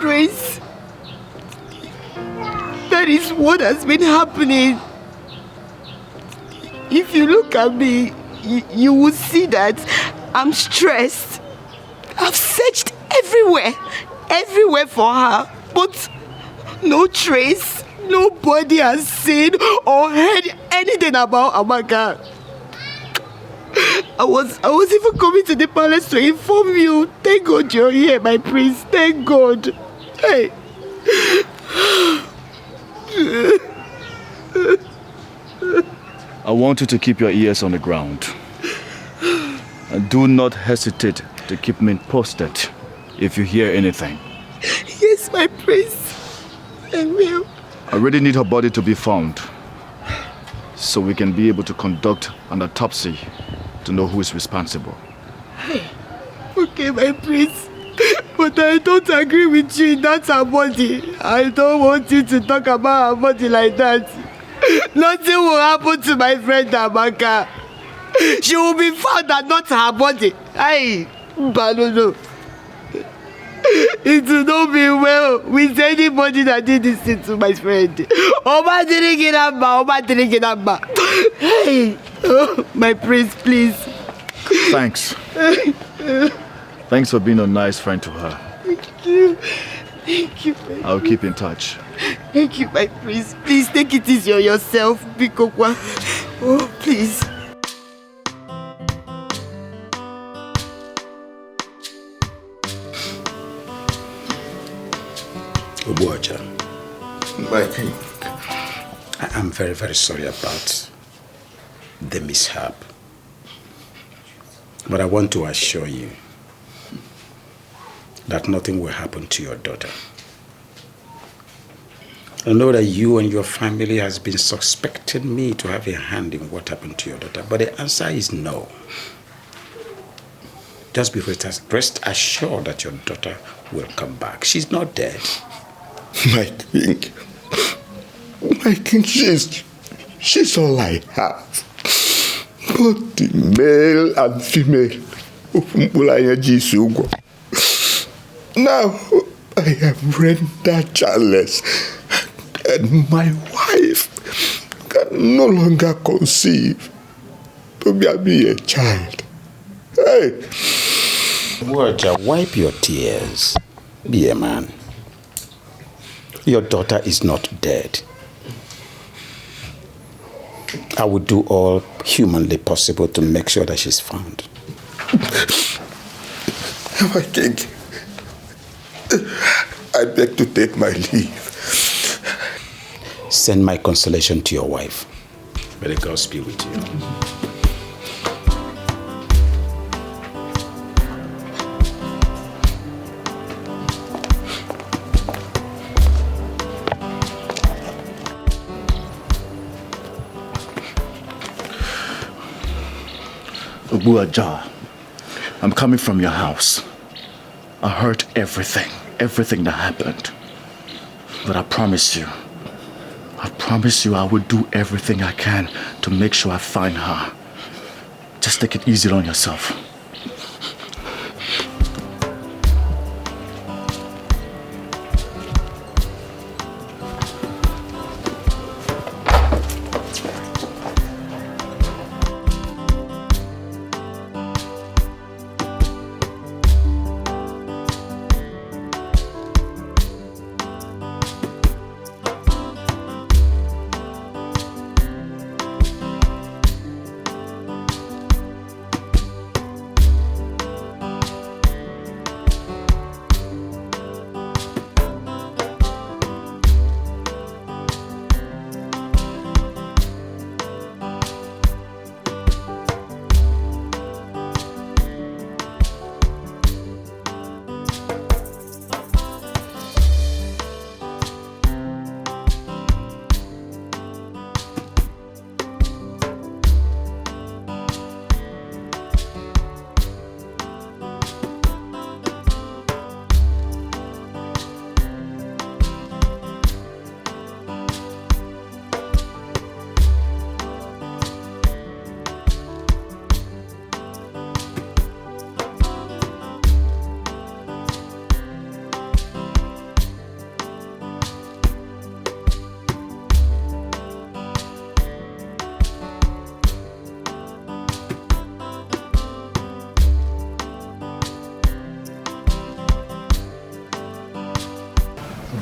trace. That is what has been happening. If you look at me, you will see that I'm stressed. I've searched everywhere for her, but no trace. Nobody has seen or heard anything about Amaka. I was even coming to the palace to inform you. Thank God you're here, my prince. Thank God. Hey. I want you to keep your ears on the ground. And do not hesitate to keep me posted if you hear anything. Yes, my prince. I will. I really need her body to be found, so we can be able to conduct an autopsy to know who is responsible. Okay, my prince. But I don't agree with you. That's her body. I don't want you to talk about her body like that. Nothing will happen to my friend Amaka. She will be found and not her body. But no. It will not be well with anybody that did this thing to my friend. Oma didn't get up. Hey, my prince, please. Thanks. Thanks for being a nice friend to her. Thank you. Thank you. I'll keep in touch. Thank you, my prince. Please take it easy on yourself, Bikokwa. Oh, please. Obuaja, My king. I am very, very sorry about the mishap. But I want to assure you that nothing will happen to your daughter. I know that you and your family has been suspecting me to have a hand in what happened to your daughter, but the answer is no. Just be rest assured that your daughter will come back. She's not dead. My king, she's all I have. Both the male and female. Now I am rendered childless, and my wife can no longer conceive to be a child. Hey! Waja, wipe your tears. Be a man. Your daughter is not dead. I will do all humanly possible to make sure that she's found. My king, I beg to take my leave. Send my consolation to your wife. May the gods be with you. Obuaja, I'm coming from your house. I heard everything that happened. But I promise you I will do everything I can to make sure I find her. Just take it easy on yourself.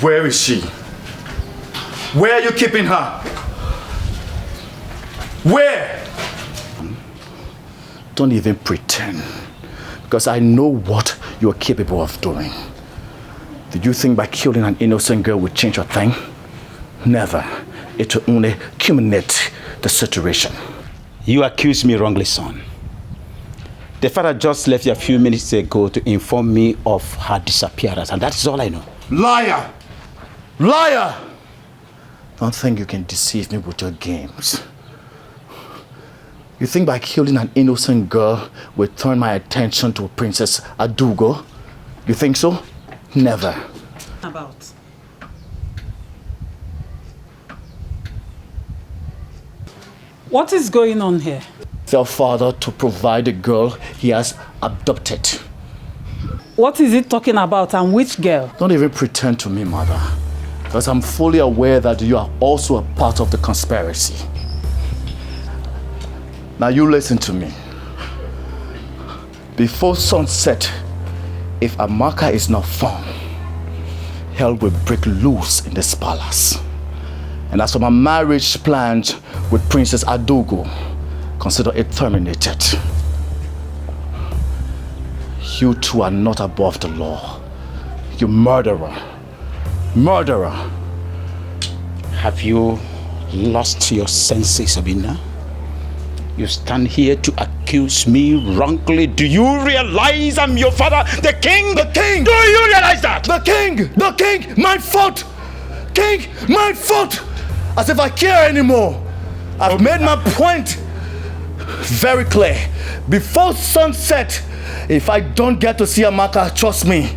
Where is she? Where are you keeping her? Where? Don't even pretend, because I know what you are capable of doing. Did you think by killing an innocent girl would change a thing? Never. It will only culminate the situation. You accuse me wrongly, son. The father just left you a few minutes ago to inform me of her disappearance, and that is all I know. Liar! Liar! Don't think you can deceive me with your games. You think by killing an innocent girl will turn my attention to Princess Adugo? You think so? Never. About. What is going on here? Tell father to provide the girl he has abducted. What is it talking about, and which girl? Don't even pretend to me, mother, because I'm fully aware that you are also a part of the conspiracy. Now you listen to me. Before sunset, if Amaka is not found, hell will break loose in this palace. And as for my marriage plans with Princess Adugo, consider it terminated. You two are not above the law. You murderer. Murderer. Have you lost your senses, Abina? You stand here to accuse me wrongly. Do you realize I'm your father, the king? The king! Do you realize that? The king! The king! My fault! King! My fault! As if I care anymore. I've made my point very clear. Before sunset, if I don't get to see Amaka, trust me.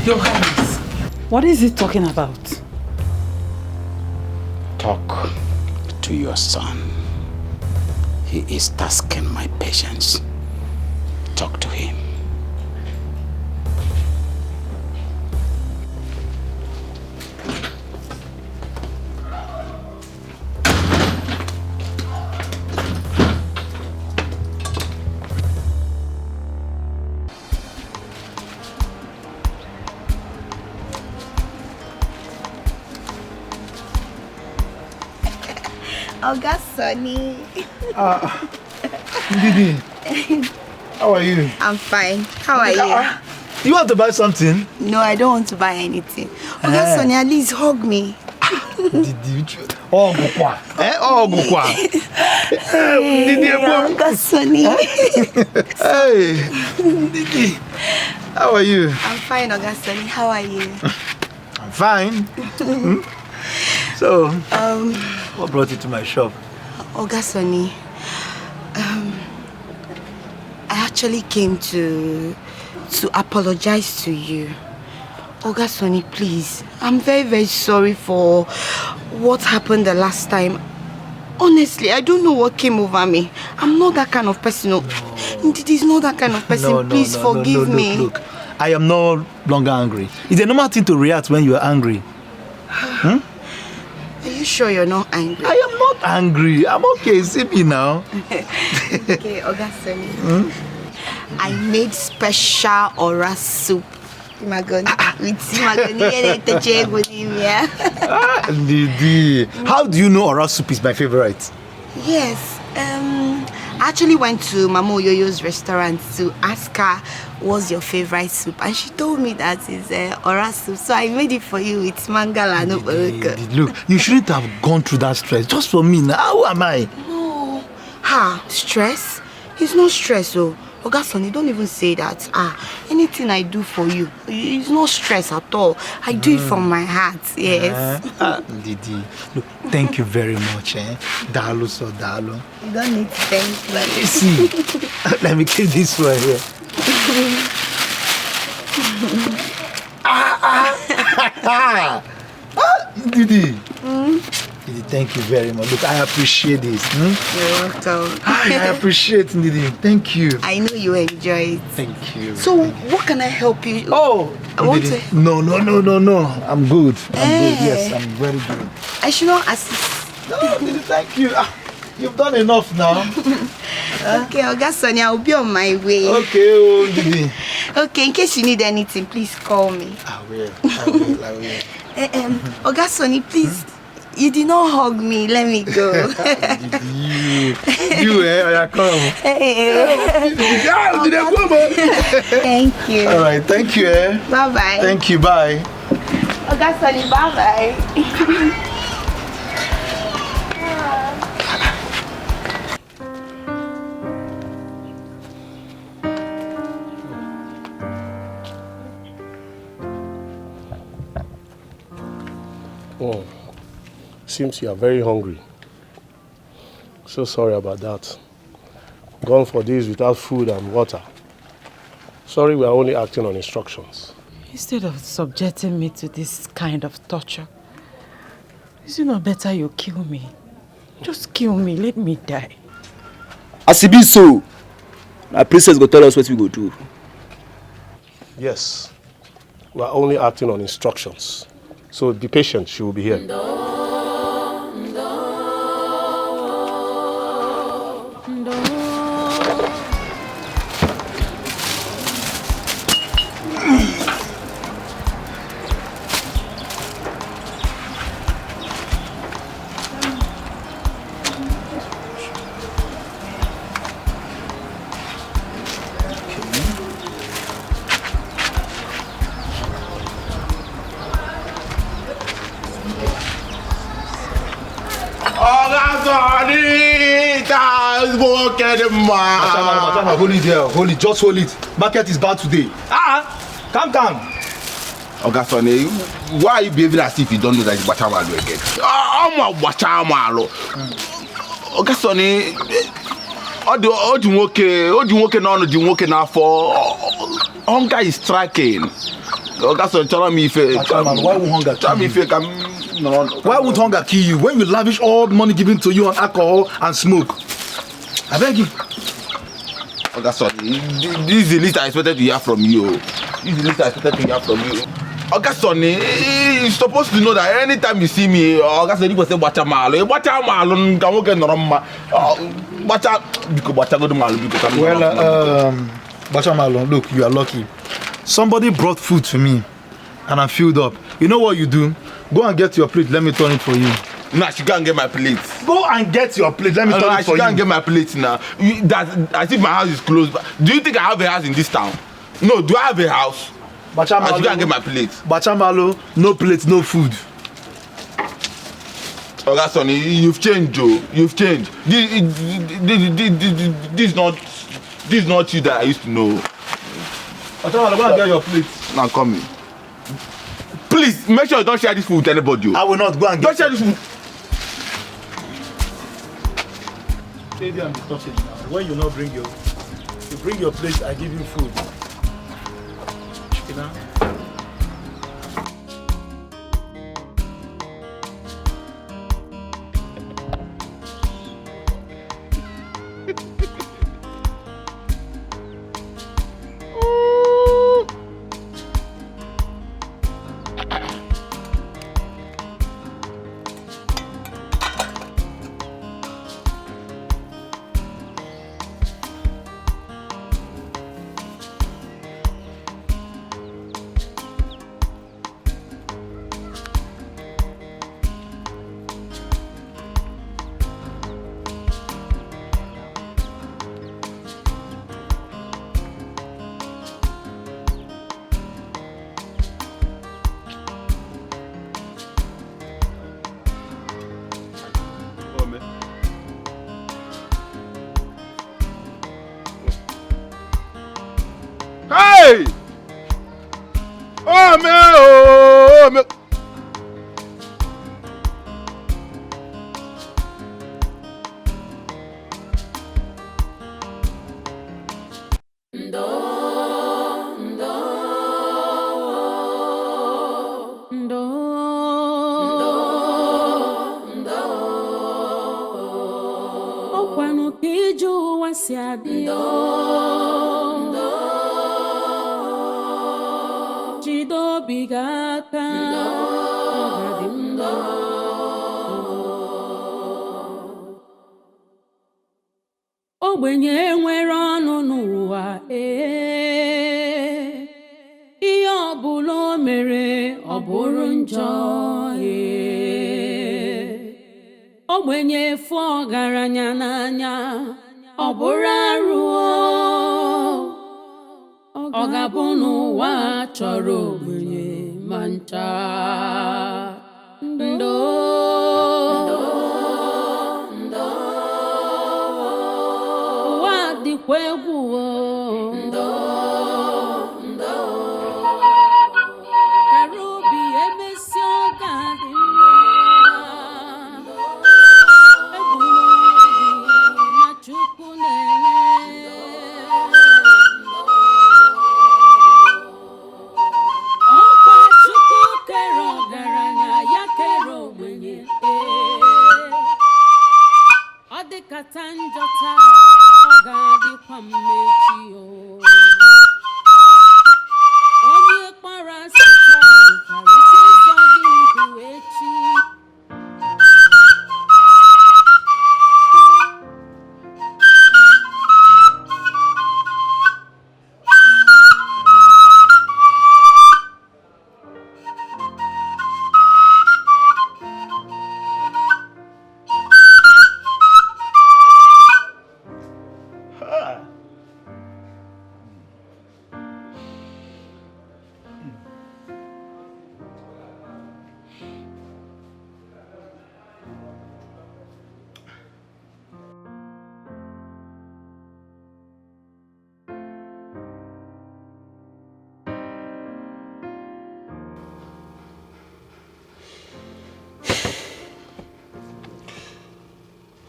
Your Highness, what is he talking about? Talk to your son. He is tasking my patience. Talk to him. Oga Sonny. Didi, how are you? I'm fine. How are you? You want to buy something? No, I don't want to buy anything. Oga Sonny, at least hug me. Didi, oh, Gukwa. Oh, Gukwa. Didi, Oga Sonny. Hey, Didi, how are you? I'm fine, Oga Sonny. How are you? I'm fine. So, what brought you to my shop? Oga Sonny, I actually came to apologize to you. Oga Sonny, please. I'm very, very sorry for what happened the last time. Honestly, I don't know what came over me. I'm not that kind of person. No. It is not that kind of person. Please forgive me. Look, I am no longer angry. It's a normal thing to react when you are angry. Are you sure you're not angry? I am not angry. I'm okay. See me now. Okay, Oga Sonny. I made special ora soup. Didi, how do you know oral soup is my favorite? Yes. I actually went to Mama Oyoyo's restaurant to ask her what's your favorite soup, and she told me that it's oral soup. So I made it for you with mangala. Look, you shouldn't have gone through that stress just for me. Now, how am I? No. Stress? It's not stress, oh. Oga Sonny, don't even say that. Anything I do for you, it's not stress at all. I do it from my heart, yes. Didi, look, thank you very much, Dalu so dalu. You don't need to thank me. Let me see. Let me keep this one here. Didi. Didi, thank you very much. Look, I appreciate this. You're welcome. I appreciate it, Didi. Thank you. I know you enjoy it. Thank you. So, what can I help you? Oh, I want Didi. to. No. I'm good. I'm good. Yes, I'm very good. I should not assist. No, Didi, thank you. You've done enough now. Okay, Oga Sonny, I'll be on my way. Okay, oh, Didi. Okay, in case you need anything, please call me. I will. Oga Sonny, please. You did not hug me. Let me go. you, come. Thank you. All right, thank you, Bye-bye. Thank you, bye. Oga Sonny, bye-bye. Oh, seems you are very hungry. So sorry about that. Gone for days without food and water. Sorry, we are only acting on instructions. Instead of subjecting me to this kind of torture, is it not better you kill me? Just kill me, let me die. As it be so, my princess go tell us what we go do. Yes, we are only acting on instructions. So be patient, she will be here. Machama, hold it there. Hold it, just hold it. Market is bad today. Calm down. Oga Sonny, why are you behaving as if you don't know that it's Bachamalo again? I'm a Bachamalo. Oga Sonny, all the work now for hunger is striking. Oga Sonny, tell me if why would hunger tell me if you can. Why would hunger kill you when you lavish all the money given to you on alcohol and smoke? I beg you. Oga Sonny, this is the least I expected to hear from you. Oga Sonny, you're supposed to know that anytime you see me, Oga Sonny will say Bachamalo. Bachamalo, look, you are lucky. Somebody brought food to me and I'm filled up. You know what you do? Go and get your plate, let me turn it for you. Nah, she can't get my plate. Go and get your plate, let me turn it for you. She can't get my plate now. As if my house is closed. Do you think I have a house in this town? No, do I have a house? Bachamalo, she can't get my plate. Bachamalo, no plate, no food. Oga Sonny, you've changed, Joe. You've changed. This is not you that I used to know. Bachamalo, go and get your plate. Now come in. Please, make sure you don't share this food with anybody. I will not go and get. Don't share this food. Stay there and be talking now. When you not bring your plate, I give you food. You know? Hey! Oh, man! Oh, man! Ogbenye nwere ọnụ n'ụwa ihe ọbụla o mere ọ bụrụ njọ ogbenye fụ ọgaranya n'anya ọ bụrụ arụ ọ ga-abụ n'ụwa chọrọ ogbenye ma ncha ndo ụwa dịkwa egwu ndo karubi emesi ọ ga-adị Chukwu na-enye ọkwa Chukwu kere ọgaranya ya kere ogbenye ọ dịkata njọ taa ọ ga-adịkwa mmechi onye kpara asị taa nwekwara ike ịzọ gị ndụ echi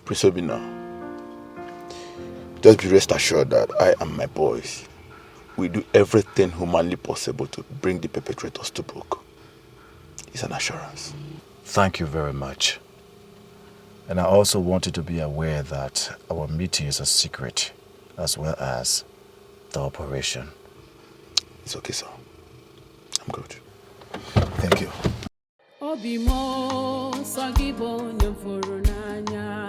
Prince Obinna, just be rest assured that I and my boys will do everything humanly possible to bring the perpetrators to book. It's an assurance. Thank you very much. And I also want you to be aware that our meeting is a secret, as well as the operation. It's okay, sir. I'm good. Thank you. Obimo sagibo nyemfuru n'anya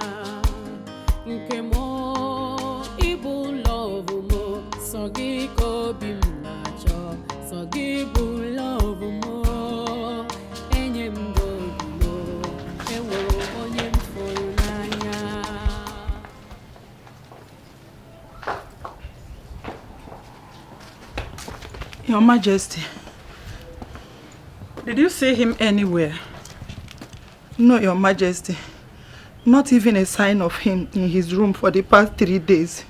nke mo ibu love mo sagi ko bim nacho sagi bu love mo enye mbo mo ewo onye mfuru n'anya. Your Majesty, did you see him anywhere? No, Your Majesty. Not even a sign of him in his room for the past 3 days.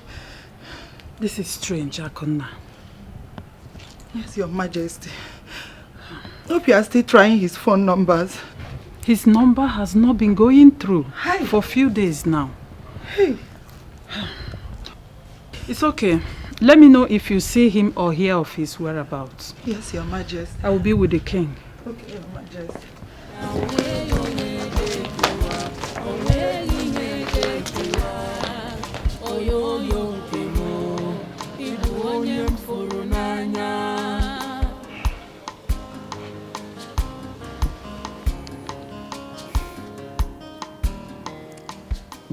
This is strange, Akonna. Yes, Your Majesty. Hope you are still trying his phone numbers. His number has not been going through for a few days now. Hey. It's okay. Let me know if you see him or hear of his whereabouts. Yes, Your Majesty. I will be with the king. Okay, Your Majesty.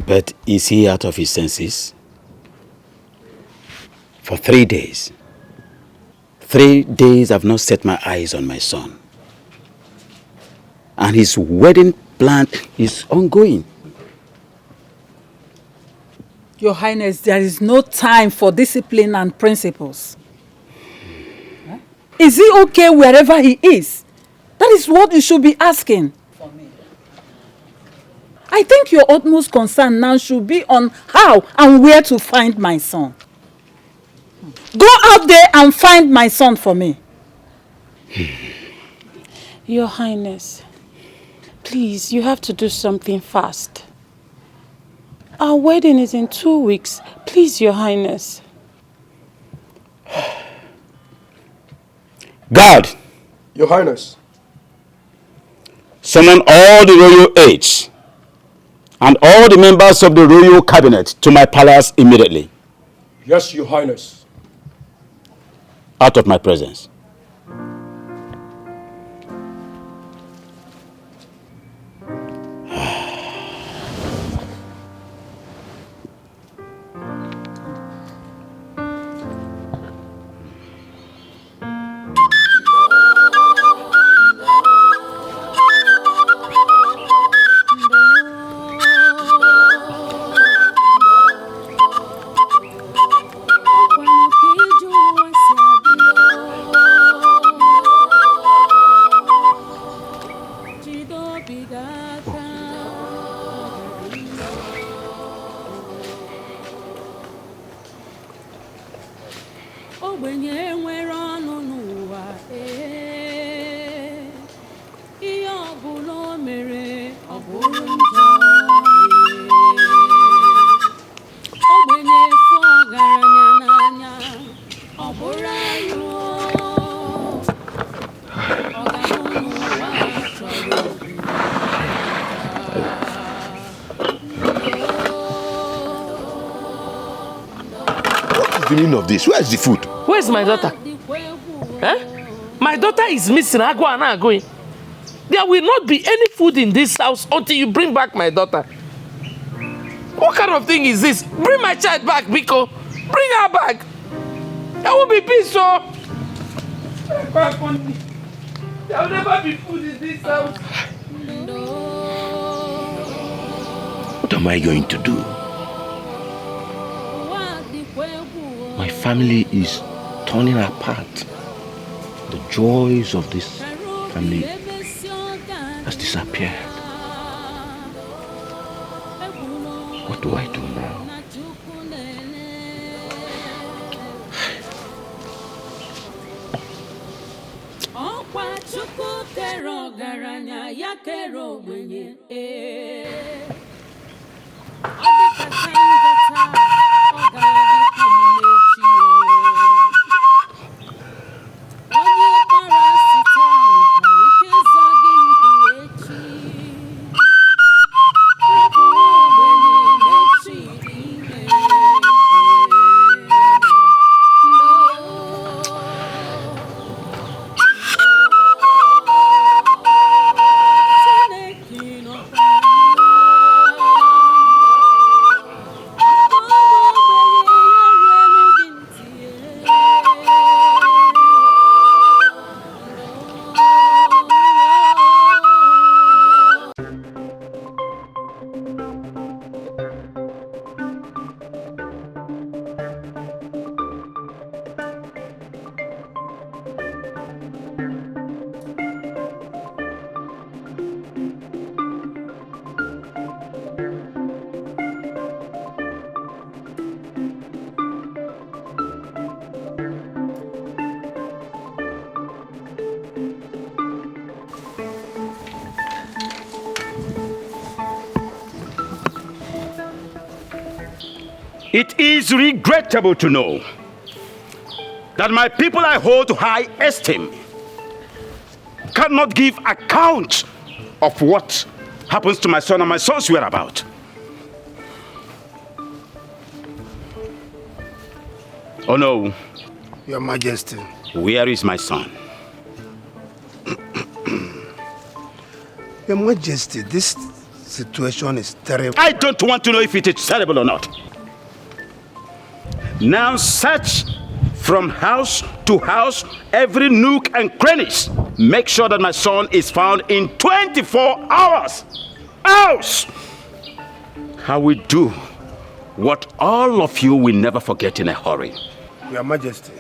But is he out of his senses? For 3 days. 3 days I've not set my eyes on my son. And his wedding plan is ongoing. Your Highness, there is no time for discipline and principles. Is he okay wherever he is? That is what you should be asking. I think your utmost concern now should be on how and where to find my son. Go out there and find my son for me. Your Highness, please, you have to do something fast. Our wedding is in 2 weeks. Please, Your Highness. Guard! Your Highness. Summon all the royal aides and all the members of the royal cabinet to my palace immediately. Yes, Your Highness. Out of my presence. ogbenye nwere ọnụ n'ụwa ihe ọbụla o mere ọ bụrụ njọ ogbenye fụ ọgaranya n'anya ọ bụrụ ayọ ọ ga-abụ n'ụwa chọrọ The meaning of this? Where is the food? Where's my daughter? My daughter is missing. I go and I go in. There will not be any food in this house until you bring back my daughter. What kind of thing is this? Bring my child back, Biko. Bring her back. There will be peace, so. There will never be food in this house. What am I going to do? My family is turning apart. The joys of this family has disappeared. What do I do now? It is regrettable to know that my people I hold to high esteem cannot give account of what happens to my son and my son's whereabouts. Oh no. Your Majesty. Where is my son? Your Majesty, this situation is terrible. I don't want to know if it is terrible or not. Now search from house to house, every nook and crannies. Make sure that my son is found in 24 hours. Else, I will do what all of you will never forget in a hurry. Your Majesty,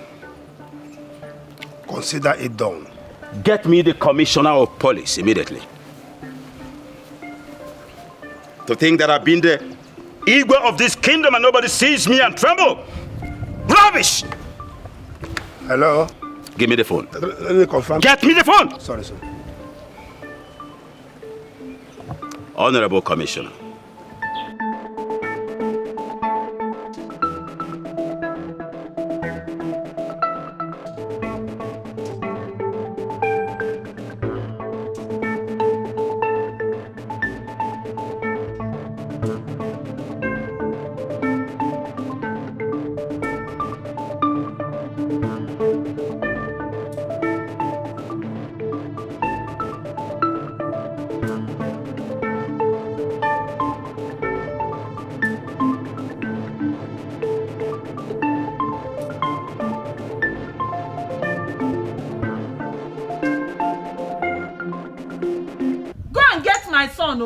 consider it done. Get me the commissioner of police immediately. To think that I've been the Igwe of this kingdom and nobody sees me and tremble. Rubbish! Hello? Give me the phone. Let me confirm. Get me the phone! Sorry, sir. Honorable Commissioner.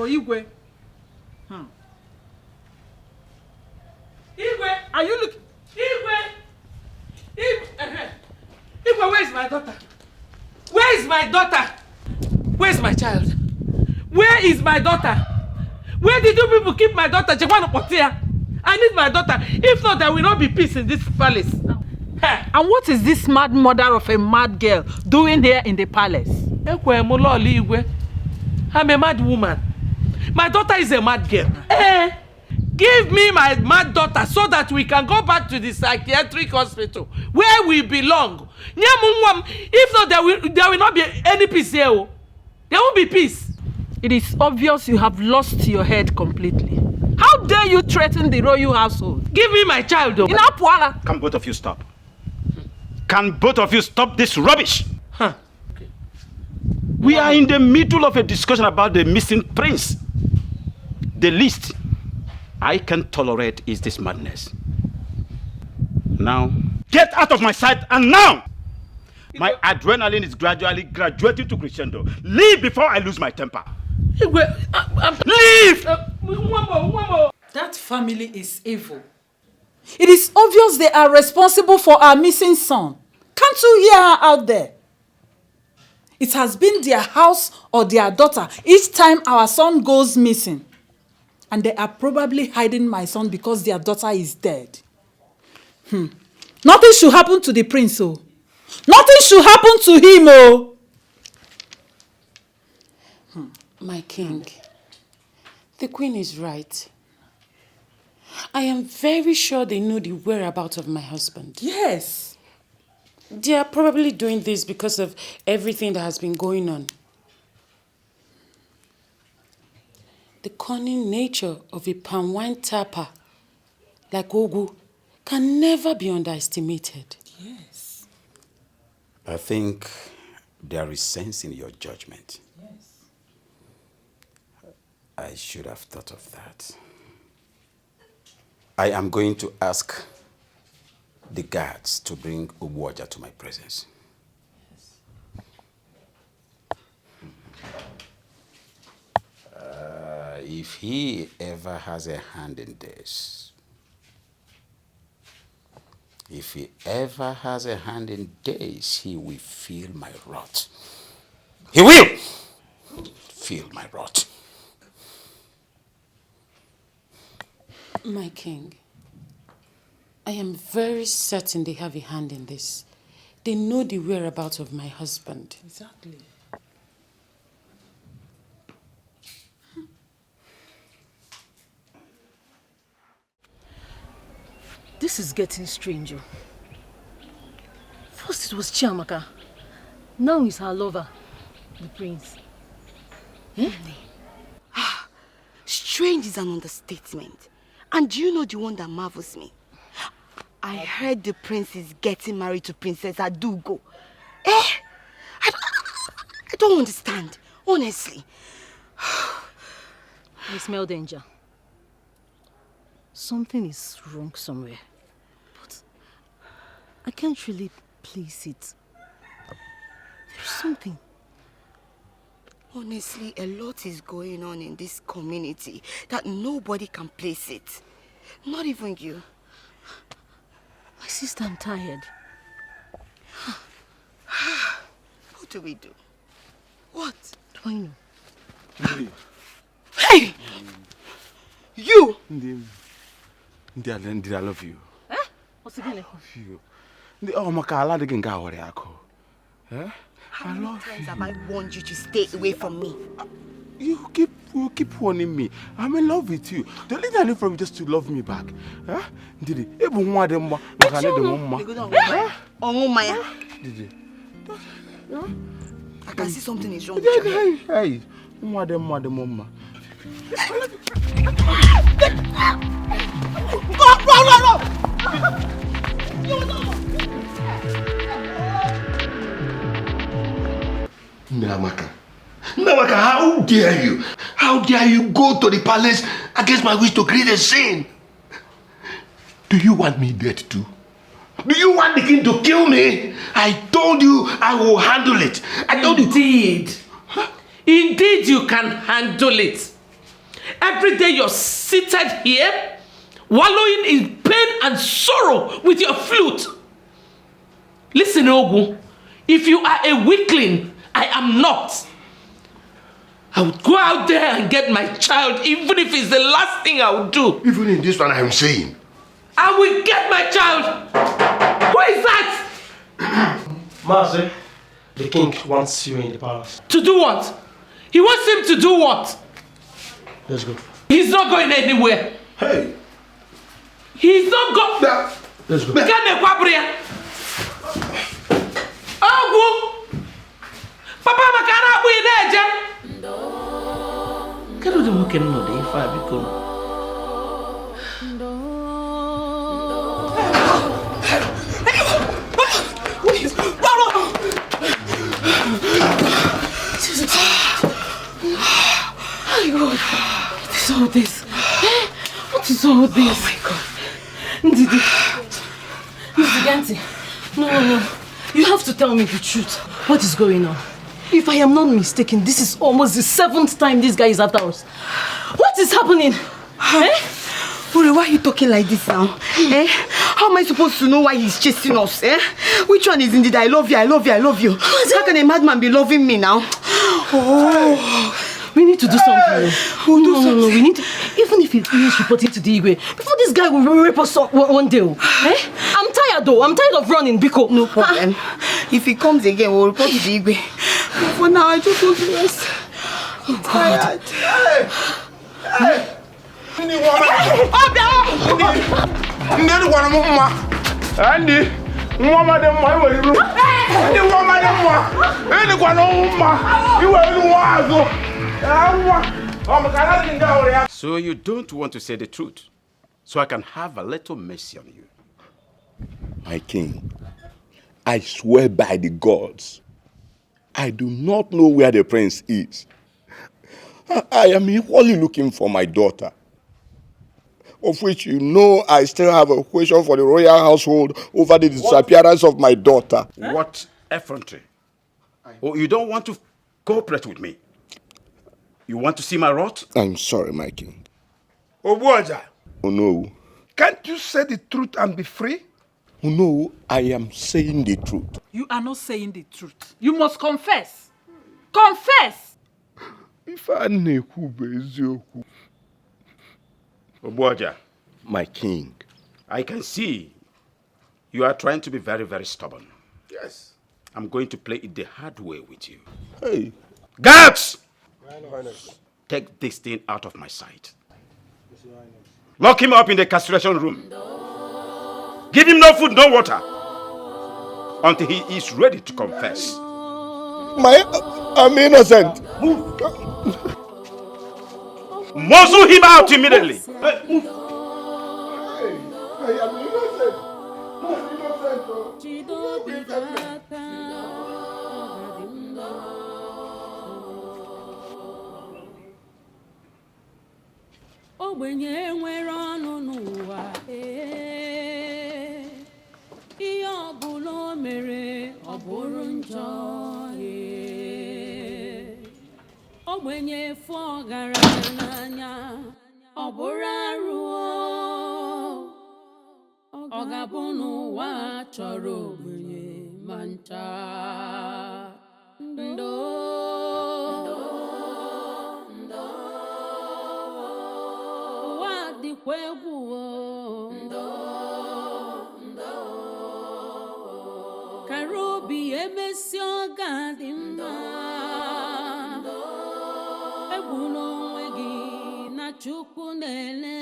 Igwe. Igwe, are you looking? Igwe, where is my daughter? Where is my daughter? Where is my child? Where is my daughter? Where did you people keep my daughter? I need my daughter. If not, there will not be peace in this palace. And what is this mad mother of a mad girl doing here in the palace? I'm a mad woman. My daughter is a mad girl. Give me my mad daughter so that we can go back to the psychiatric hospital where we belong. If not, there will not be any peace here. There won't be peace. It is obvious you have lost your head completely. How dare you threaten the royal household? Give me my child, though. Can both of you stop? Can both of you stop this rubbish? We are in the middle of a discussion about the missing prince. The least I can tolerate is this madness. Now, get out of my sight, and now! My adrenaline is gradually graduating to crescendo. Leave before I lose my temper. Leave! That family is evil. It is obvious they are responsible for our missing son. Can't you hear her out there? It has been their house or their daughter each time our son goes missing. And they are probably hiding my son because their daughter is dead. Nothing should happen to the prince, oh. Nothing should happen to him, oh. My king, the queen is right. I am very sure they know the whereabouts of my husband. Yes. They are probably doing this because of everything that has been going on. The cunning nature of a palm wine tapper like Ogu can never be underestimated. Yes. I think there is sense in your judgment. Yes. I should have thought of that. I am going to ask the guards to bring Ubuaja to my presence. If he ever has a hand in this, he will feel my wrath. He will feel my wrath. My king, I am very certain they have a hand in this. They know the whereabouts of my husband. Exactly. This is getting stranger. First it was Chiamaka. Now it's her lover, the prince. Strange is an understatement. And do you know the one that marvels me? I heard the prince is getting married to Princess Adugo. I don't understand, honestly. I smell danger. Something is wrong somewhere. But I can't really place it. There's something. Honestly, a lot is going on in this community that nobody can place it. Not even you. My sister, I'm tired. What do we do? What? Do I know? Hey! You! Did I love you? What's it gonna? I love you. Oh, my God, I love you. How many times have I warned you to stay away from me? You keep warning me. I'm in love with you. The only thing I need from you is just to love me back. Did it? Even more than more. I can see something is wrong with you. Hey, more than mama. No! Namaka, how dare you? How dare you go to the palace against my wish to create a scene? Do you want me dead too? Do you want the king to kill me? I told you I will handle it. I told you. Indeed, you can handle it. Every day you're seated here, wallowing in pain and sorrow with your flute. Listen, Ogu, if you are a weakling, I am not. I would go out there and get my child, even if it's the last thing I would do. Even in this one, I am saying. I will get my child. Who is that? Master, the king wants you in the palace. To do what? He wants him to do what? Let's go. He's not going anywhere. Hey. He's not going. Let's go. Papa makana abu ideje. Kero de muke no de ifa biko. What is all this? What is all this? Oh my God. Ndidi. No. You have to tell me the truth. What is going on? If I am not mistaken, this is almost the 7th time this guy is after us. What is happening? Uri, why are you talking like this now? How am I supposed to know why he's chasing us? Which one is indeed I love you, I love you, I love you? How can a madman be loving me now? Oh, we need to do something. No, we need to, even if it is reporting to the Igwe, before this guy will rape us one day. I'm tired though, I'm tired of running, Biko. No problem. If he comes again, we'll report to the Igwe. But for now, I just want to rest. I'm tired. Andy, mama dem ma we ru. Andy mama dem ma. Eni kwa no ma. Iwe ru wazo. So you don't want to say the truth, so I can have a little mercy on you. My king, I swear by the gods, I do not know where the prince is. I am equally looking for my daughter, of which you know I still have a question for the royal household over the disappearance of my daughter. What effrontery? Oh, you don't want to cooperate with me? You want to see my wrath? I'm sorry, my king. Obuaja. Oh no. Can't you say the truth and be free? Oh no, I am saying the truth. You are not saying the truth. You must confess. Confess! If I neku Obuaja. My king. I can see you are trying to be very, very stubborn. Yes. I'm going to play it the hard way with you. Hey. Guards! Take this thing out of my sight. Lock him up in the castration room. Give him no food, no water, until he is ready to confess. I'm innocent. Muzzle him out immediately. I am innocent. Ogbenye nwere ọnụ n'ụwa ihe ọbụla o mere ọ bụrụ njọ ogbenye fụ ọgaranya n'anya ọ bụrụ arụ ọ ga-abụ n'ụwa chọrọ ogbenye ma ncha Karobi emesi ọga dị mma egbula onwe gị na Chukwu na-ele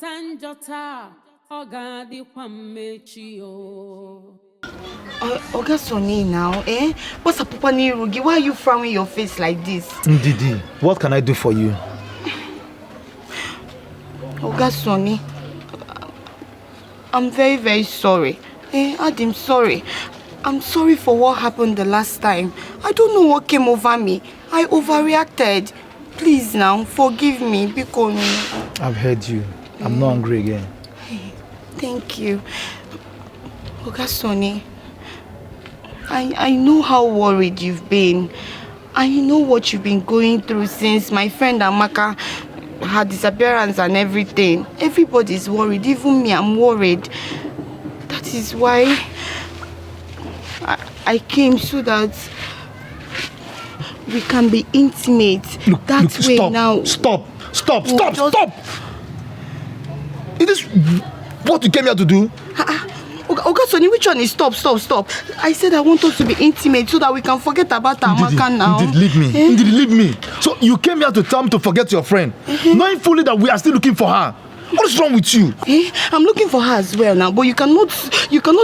Tanjota Oga Sonny now, eh? What's up, Papa Nirugi? Why are you frowning your face like this? Ndidi, what can I do for you? Oga Sonny, I'm very, very sorry. I'm sorry. I'm sorry for what happened the last time. I don't know what came over me. I overreacted. Please now, forgive me, because I've heard you. I'm not angry again. Thank you. Oga Sonny, I know how worried you've been. I know what you've been going through since my friend Amaka, her disappearance and everything. Everybody's worried, even me, I'm worried. That is why I came so that we can be intimate. Look, way stop, now. Stop! Is this what you came here to do? Oga Sonny, which one is stop? I said I want us to be intimate so that we can forget about Amaka now. Leave me. So you came here to tell me to forget your friend, knowing fully that we are still looking for her. What is wrong with you? I'm looking for her as well now, but you cannot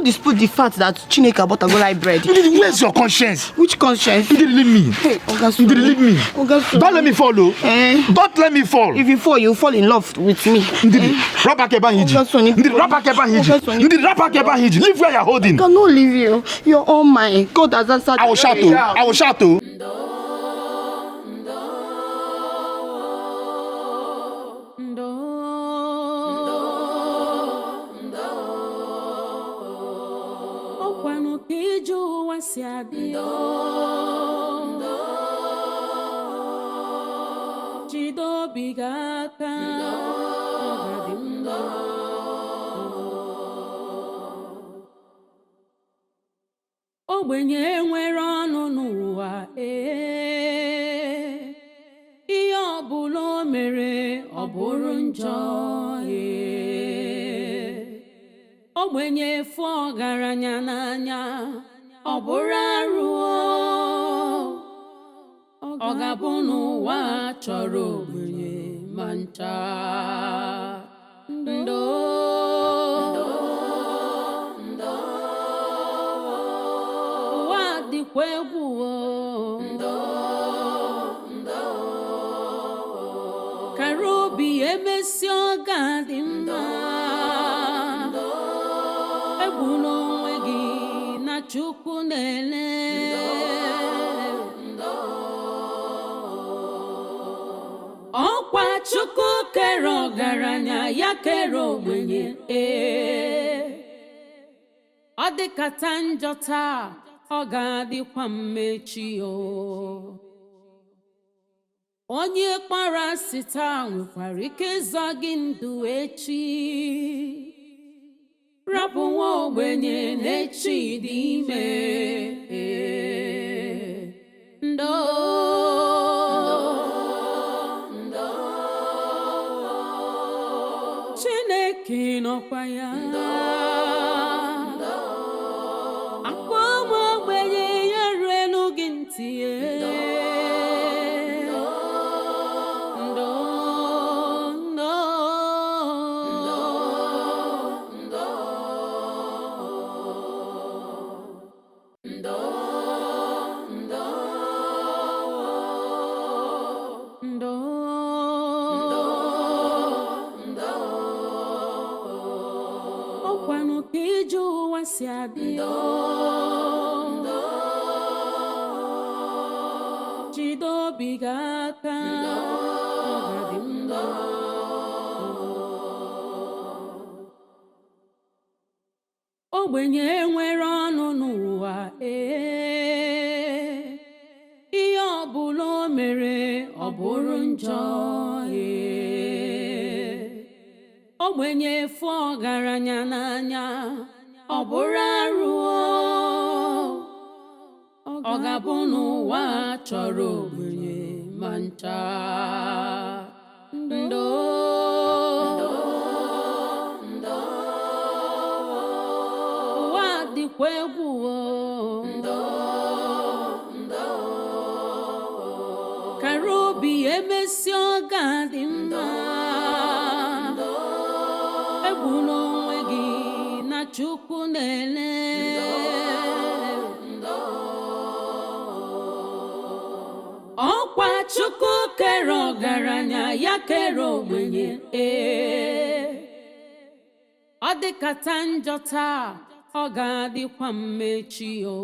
dispute the fact that Chineke bought a golai bread. Where's your conscience? Which conscience? You didn't leave me. Hey, Oga Sonny. You didn't leave me. Oga Sonny. Don't let me fall, though. Don't let me fall. If you fall, you fall in love with me. Oga Sonny. Leave where you're holding. I cannot leave you. You're all mine. God has answered. I will shout. Ogbenye nwere ọnụ n'ụwa ihe ọbụla o mere ọ bụrụ njọ ogbenye efu ọgaranya n'anya ọ bụrụ arụ ọ ga-abụ n'ụwa chọrọ ogbenye ma ncha Karobi emesi ọga dị mma egwu n'onwe gị na Chukwu na-ele ọkwa Chukwu kere ọgaranya ya kere ogbenye ọ dịkata njọ taa ọ ga-adịkwa mmechi onye kpara asị taa nwekwara ike ịzọ gị ndụ echi rapụ nwa ogbenye n'echi dị ime Chineke nọkwa ya akwa ụmụ ogbenye ya ruelu gị ntị si adịọ jide obi gị aka ọgadị mma ogbenye nwere ọnụ n'ụwa ihe ọbụla o mere ọ bụrụ njọ ogbenye efu ọgaranya n'anya ọ bụrụ arụ ọ ga-abụ n'ụwa chọrọ ogbenye ma ncha ụwa dịkwa egwu kara obi emesi ọ ga-adị mma egwu n'onwe chukwu na-ele ọkwa chukwu kere ọgaranya ya kere ogbenye ọ dịkata njọ taa ọ ga-adịkwa mmechi o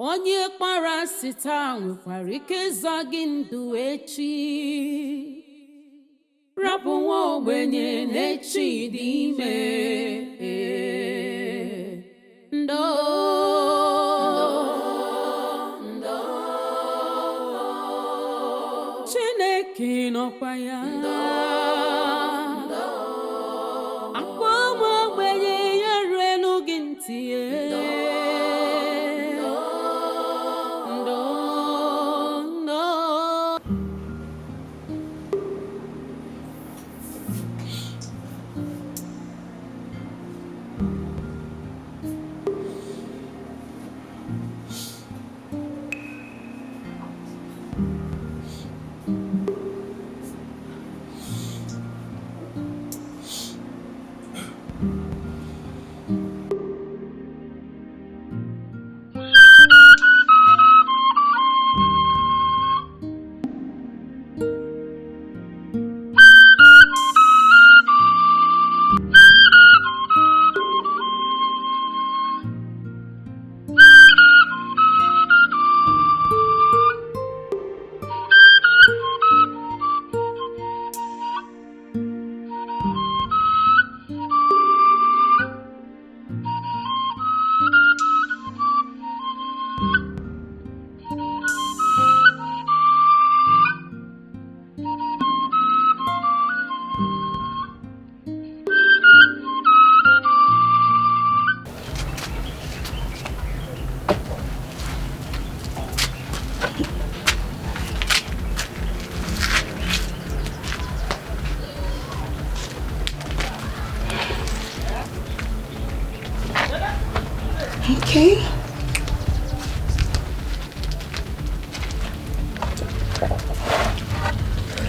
onye kpara asị taa nwekwara ike ịzọ gị ndụ echi rapụ nwa ogbenye n'echi dị ime ndo Chineke nọkwa ya akwa ụmụ ogbenye ya ruelu gị ntị Okay.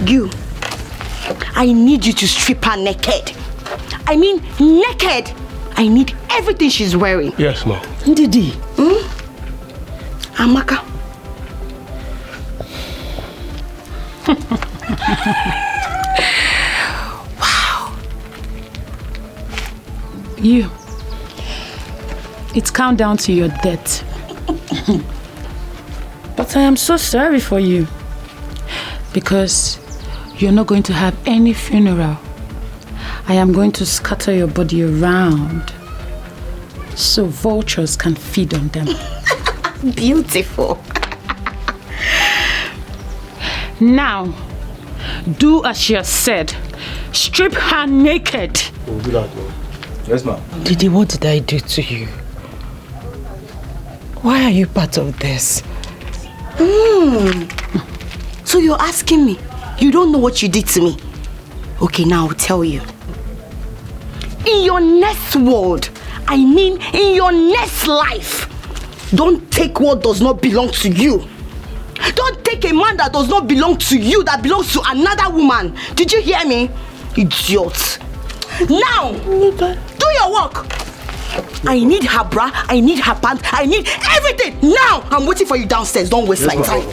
You, I need you to strip her naked. I mean naked. I need everything she's wearing. Yes, ma'am. Ndidi. Amaka. Wow. You. It's countdown to your death. But I am so sorry for you. Because you're not going to have any funeral. I am going to scatter your body around so vultures can feed on them. Beautiful. Now, do as she has said. Strip her naked. We'll do that, ma'am. Yes, ma'am. Didi, what did I do to you? Why are you part of this? So you're asking me, you don't know what you did to me? Okay, now I'll tell you. In your next world, I mean in your next life, don't take what does not belong to you. Don't take a man that does not belong to you, that belongs to another woman. Did you hear me? Idiot. Now, do your work. I need her bra, I need her pants, I need everything. Now, I'm waiting for you downstairs. Don't waste my time.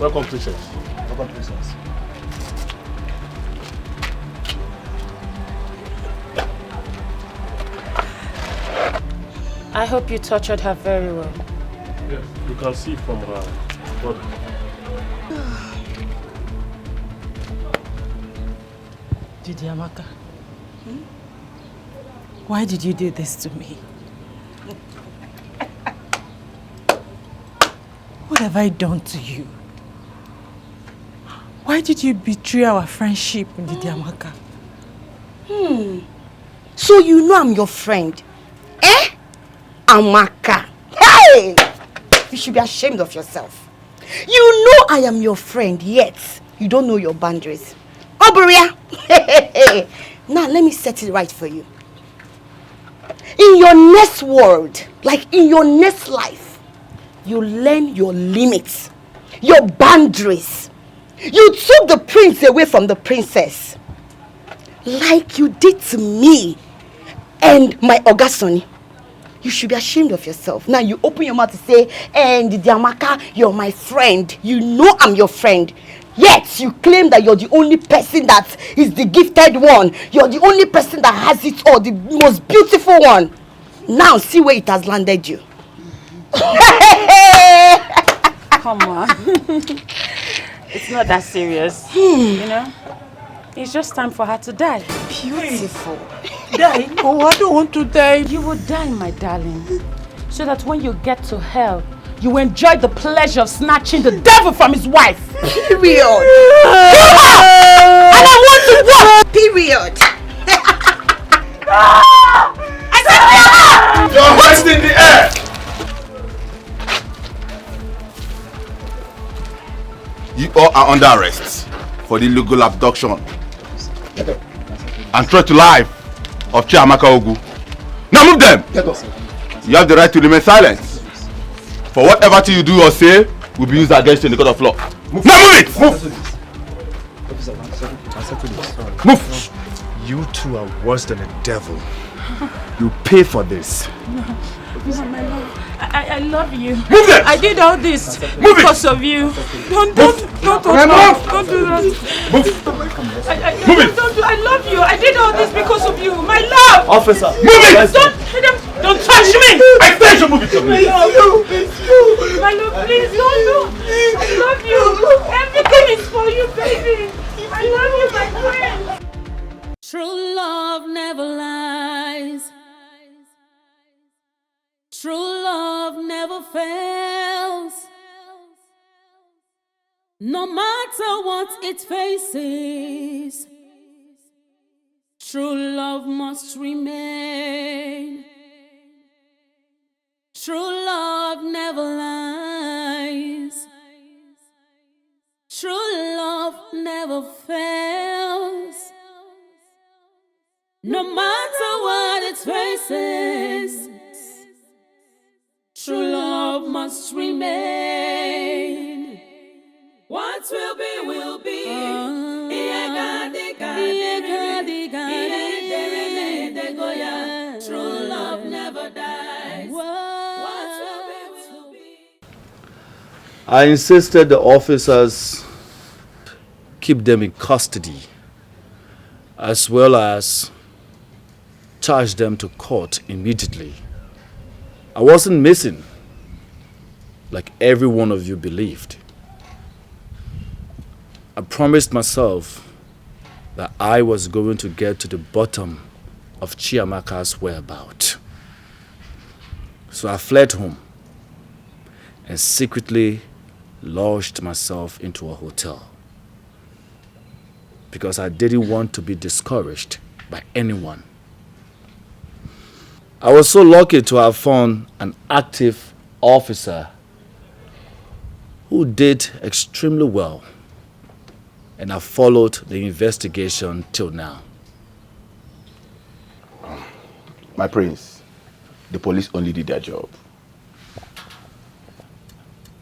Welcome, Princess. Welcome, Princess. I hope you tortured her very well. Yes, you can see from her body. Didi Amaka, why did you do this to me? What have I done to you? Why did you betray our friendship, Didi Amaka? So you know I'm your friend? Eh? Amaka. Hey! You should be ashamed of yourself. You know I am your friend, yet you don't know your boundaries. Oberia! Now let me set it right for you. In your next world, like in your next life, you learn your limits, your boundaries. You took the prince away from the princess, like you did to me and my Ogasoni. You should be ashamed of yourself. Now you open your mouth to say, Didi Amaka, you're my friend. You know I'm your friend. Yet you claim that you're the only person that is the gifted one. You're the only person that has it all, the most beautiful one. Now see where it has landed you. Come on. It's not that serious. You know? It's just time for her to die. Beautiful. Die? Oh, I don't want to die. You will die, my darling. So that when you get to hell, you enjoy the pleasure of snatching the devil from his wife. Period. And I want to watch. Period. Your hands in the air. You all are under arrest for the illegal abduction and threat to life of Chiamaka Ogu. Now move them. You have the right to remain silent. For whatever thing you do or say will be used against you in the court of law. Move. Now move it! Move! Move! You two are worse than a devil. You pay for this. No, my love. I love you. Move it! I did all this because of you. Don't do that. Move! I love you. I did all this because of you. My love. Officer. Move it! Don't touch me. Extension, move it! My love, please don't do. I love you. Everything is for you, baby. I love you, my friend. True love never lies. True love never fails. No matter what it faces, true love must remain. True love never lies. True love never fails. No matter what it faces, true love must remain. What will be, will be. True love never dies. What will be, will be. I insisted the officers keep them in custody, as well as charge them to court immediately. I wasn't missing, like every one of you believed. I promised myself that I was going to get to the bottom of Chiamaka's whereabouts. So I fled home and secretly lodged myself into a hotel because I didn't want to be discouraged by anyone. I was so lucky to have found an active officer who did extremely well, and I followed the investigation till now. My prince, the police only did their job.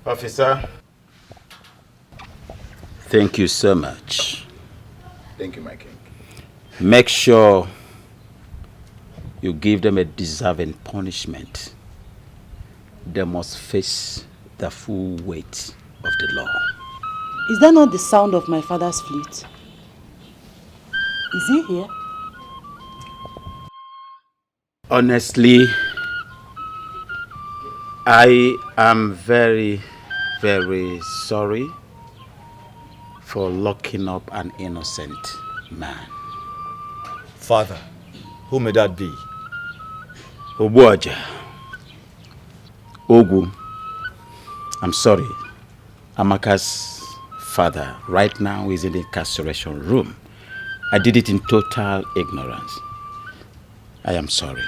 Officer. Thank you so much. Thank you, my king. Make sure you give them a deserving punishment. They must face the full weight of the law. Is that not the sound of my father's flute? Is he here? Honestly, I am very, very sorry for locking up an innocent man. Father, who may that be? Obuaja. Ogu. I'm sorry. Amaka's father right now is in the incarceration room. I did it in total ignorance. I am sorry.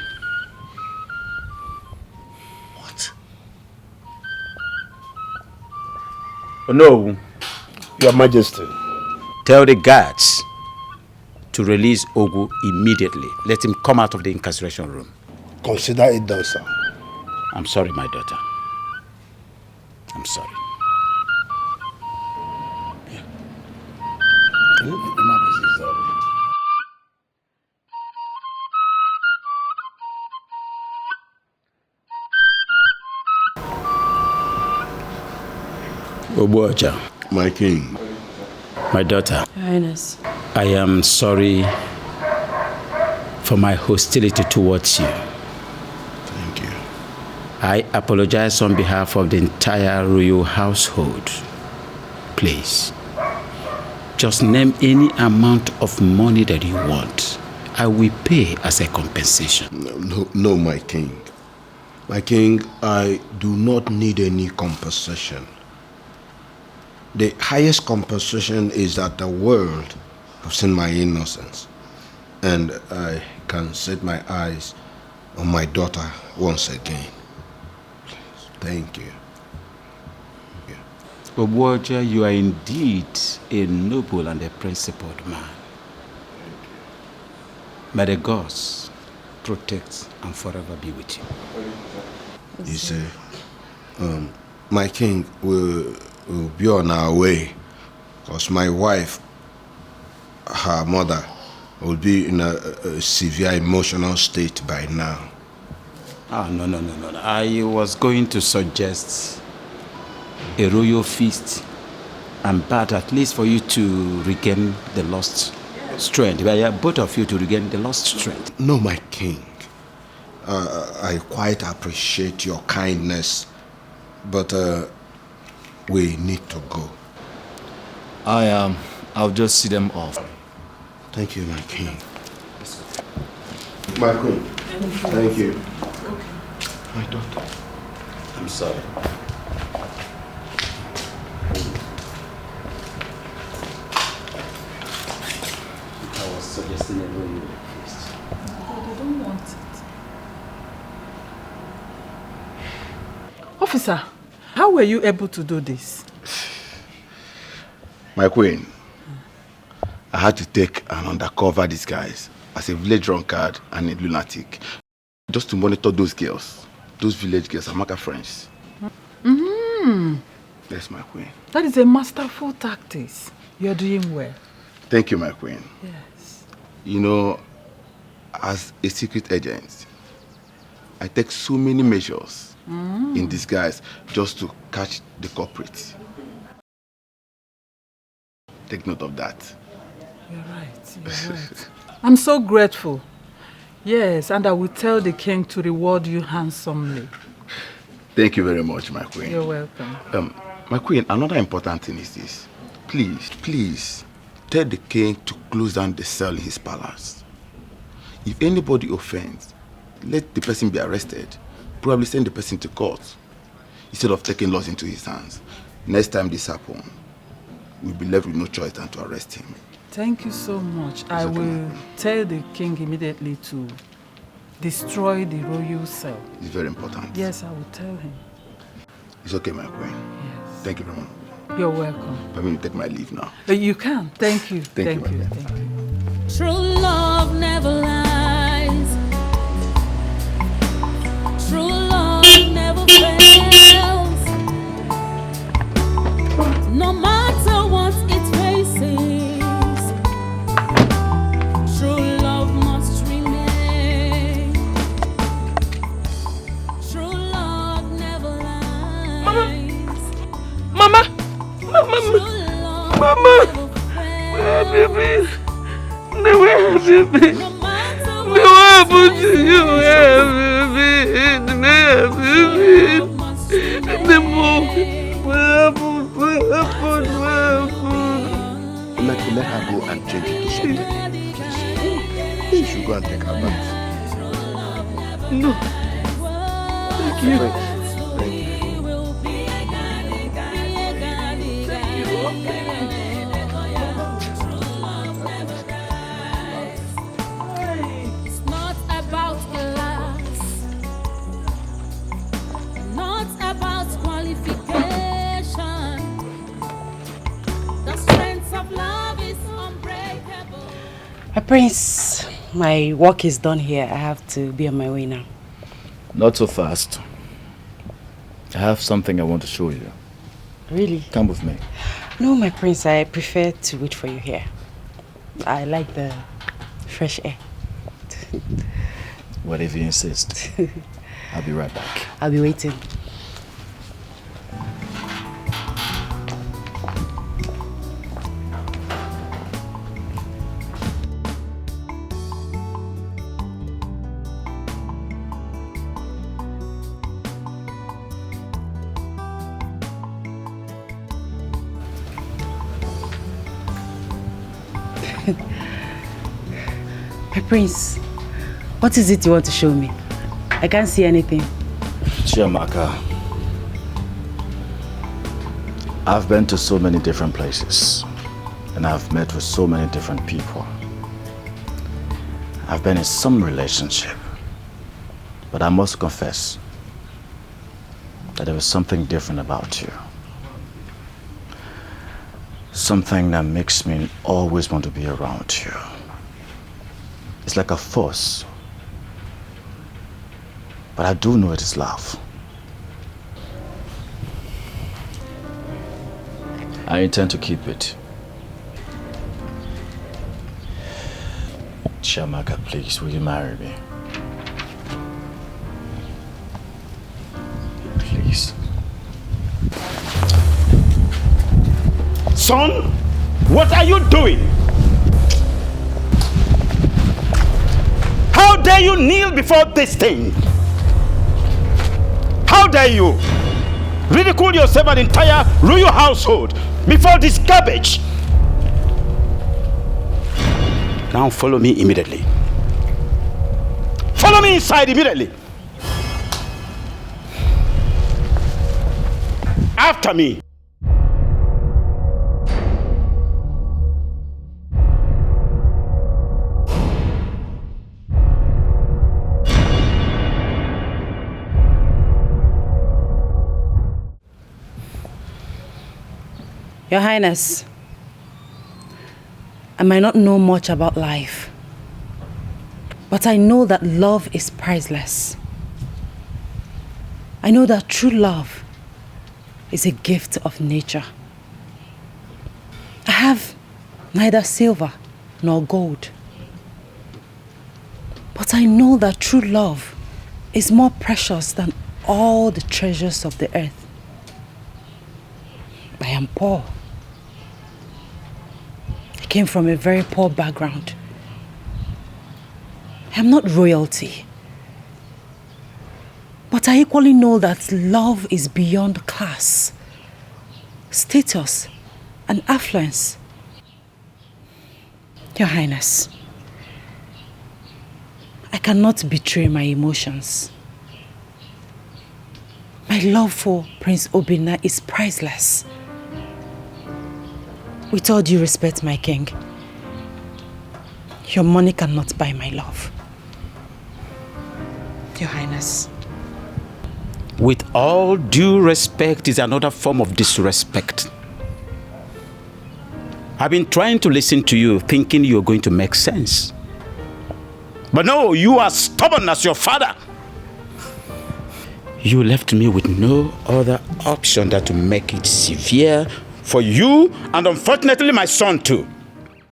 What? Oh, no. Your Majesty. Tell the guards to release Ogu immediately. Let him come out of the incarceration room. Consider it done, sir. I'm sorry, my daughter. I'm sorry. Obuaja. My king. My daughter. Your Highness. I am sorry for my hostility towards you. Thank you. I apologize on behalf of the entire royal household. Please, just name any amount of money that you want. I will pay as a compensation. No, my king. My king, I do not need any compensation. The highest compensation is that the world has seen my innocence, and I can set my eyes on my daughter once again. Please, thank you. Obuaja, you are indeed a noble and a principled man. May the gods protect and forever be with you. You say, my king will be on our way, because my wife, her mother, will be in a severe emotional state by now. No. I was going to suggest a royal feast and bath, at least for you to regain the lost strength. Both of you to regain the lost strength. No, my king. I quite appreciate your kindness, but we need to go. I'll just see them off. Thank you, my king. My queen. Thank you. My daughter. I'm sorry. I was suggesting a royal feast. But I don't want it. Officer, how were you able to do this? My queen, I had to take an undercover disguise as a village drunkard and a lunatic just to monitor those girls, those village girls, Amaka friends. Yes, my queen. That is a masterful tactics. You're doing well. Thank you, my queen. Yes. You know, as a secret agent, I take so many measures in disguise just to catch the culprits. Take note of that. You're right. You're right. I'm so grateful. Yes, and I will tell the king to reward you handsomely. Thank you very much, my queen. You're welcome. My queen, another important thing is this. Please, tell the king to close down the cell in his palace. If anybody offends, let the person be arrested. Probably send the person to court instead of taking laws into his hands. Next time this happens, we'll be left with no choice than to arrest him. Thank you so much. I will tell the king immediately to destroy the royal cell. It's very important. Yes, I will tell him. It's okay, my queen. Yes. Thank you very much. You're welcome. I'm going to take my leave now. You can. Thank you. Thank you. Thank you. True love never lies. True love never fails. No matter what it faces, true love must remain. True love never lies. Mama! True Mama, where have you been? Where have you been? What happened to you? Where have you been? Where have you been? The mom, where happened? Let her go and change into something. She should go and take her bath. No. Thank you. Thank you. It's not about class, not about qualification. The strength of love is unbreakable. Prince, my work is done here. I have to be on my way now. Not so fast. I have something I want to show you. Really? Come with me. No, my prince, I prefer to wait for you here. I like the fresh air. What if you insist? I'll be right back. I'll be waiting. My prince, what is it you want to show me? I can't see anything. Chiamaka, I've been to so many different places and I've met with so many different people. I've been in some relationship, but I must confess that there was something different about you. Something that makes me always want to be around you. It's like a force. But I do know it is love. I intend to keep it. Chiamaka, please, will you marry me? Please. Son, what are you doing? How dare you kneel before this thing? How dare you ridicule yourself and entire royal household before this garbage? Now follow me immediately. Follow me inside immediately. After me. Your Highness, I might not know much about life, but I know that love is priceless. I know that true love is a gift of nature. I have neither silver nor gold, but I know that true love is more precious than all the treasures of the earth. I am poor. I came from a very poor background. I am not royalty. But I equally know that love is beyond class, status, and affluence. Your Highness, I cannot betray my emotions. My love for Prince Obinna is priceless. With all due respect, my king, your money cannot buy my love. Your Highness. With all due respect is another form of disrespect. I've been trying to listen to you, thinking you're going to make sense. But no, you are stubborn as your father. You left me with no other option than to make it severe for you and unfortunately my son too.